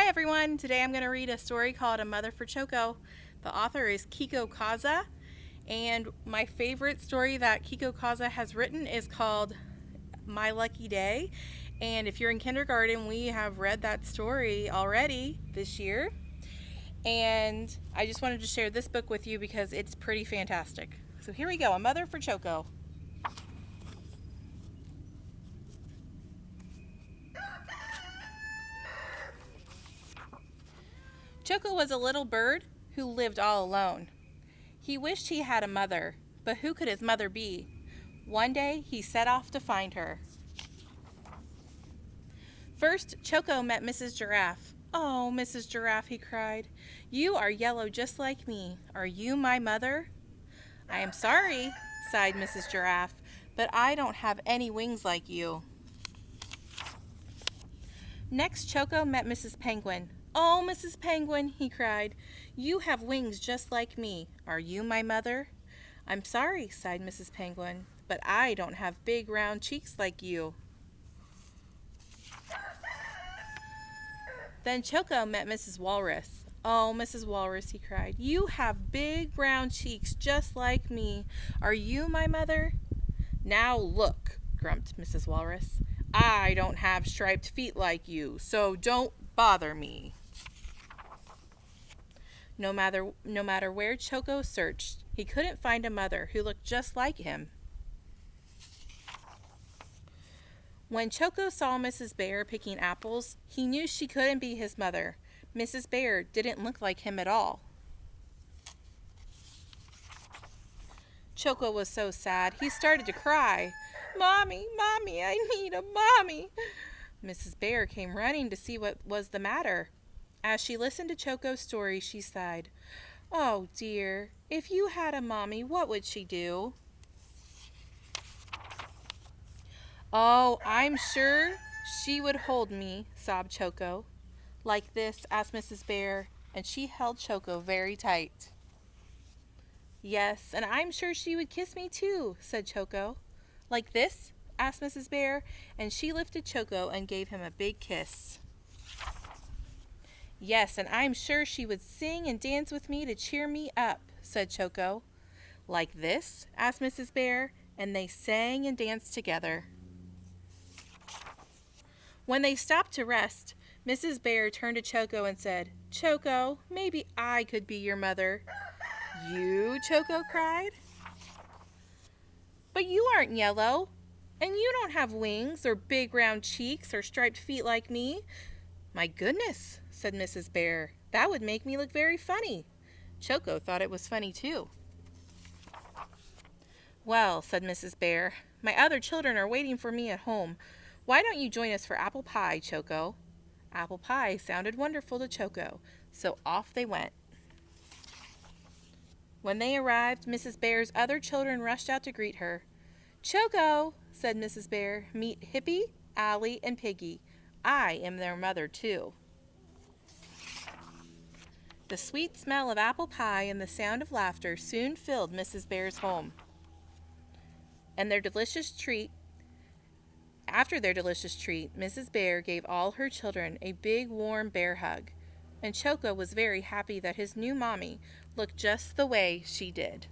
Hi everyone, today I'm going to read a story called A Mother for Choco. The author is Keiko Kasza, and my favorite story that Keiko Kasza has written is called My Lucky Day. And if you're in kindergarten, we have read that story already this year. And I just wanted to share this book with you because it's pretty fantastic. So here we go, A Mother for Choco. Choco was a little bird who lived all alone. He wished he had a mother, but who could his mother be? One day, he set off to find her. First, Choco met Mrs. Giraffe. "Oh, Mrs. Giraffe," he cried, "you are yellow just like me. Are you my mother?" "I am sorry," sighed Mrs. Giraffe, "but I don't have any wings like you." Next, Choco met Mrs. Penguin. "Oh, Mrs. Penguin," he cried, "you have wings just like me. Are you my mother?" "I'm sorry," sighed Mrs. Penguin, "but I don't have big round cheeks like you." Then Choco met Mrs. Walrus. "Oh, Mrs. Walrus," he cried, "you have big brown cheeks just like me. Are you my mother?" "Now look," grumped Mrs. Walrus, "I don't have striped feet like you, so don't bother me." No matter where Choco searched, he couldn't find a mother who looked just like him. When Choco saw Mrs. Bear picking apples, he knew she couldn't be his mother. Mrs. Bear didn't look like him at all. Choco was so sad, he started to cry. "Mommy, Mommy, I need a mommy." Mrs. Bear came running to see what was the matter. As she listened to Choco's story, she sighed. "Oh dear, if you had a mommy, what would she do?" "Oh, I'm sure she would hold me," sobbed Choco. "Like this?" asked Mrs. Bear, and she held Choco very tight. "Yes, and I'm sure she would kiss me too," said Choco. "Like this?" asked Mrs. Bear, and she lifted Choco and gave him a big kiss. "Yes, and I'm sure she would sing and dance with me to cheer me up," said Choco. "Like this?" asked Mrs. Bear, and they sang and danced together. When they stopped to rest, Mrs. Bear turned to Choco and said, "Choco, maybe I could be your mother." "You?" Choco cried. "But you aren't yellow, and you don't have wings or big round cheeks or striped feet like me." "My goodness," said Mrs. Bear, "that would make me look very funny." Choco thought it was funny too. "Well," said Mrs. Bear, "my other children are waiting for me at home. Why don't you join us for apple pie, Choco?" Apple pie sounded wonderful to Choco, so off they went. When they arrived, Mrs. Bear's other children rushed out to greet her. "Choco," said Mrs. Bear, "meet Hippy, Allie, and Piggy. I am their mother too." The sweet smell of apple pie and the sound of laughter soon filled Mrs. Bear's home. After their delicious treat, Mrs. Bear gave all her children a big warm bear hug, and Choco was very happy that his new mommy looked just the way she did.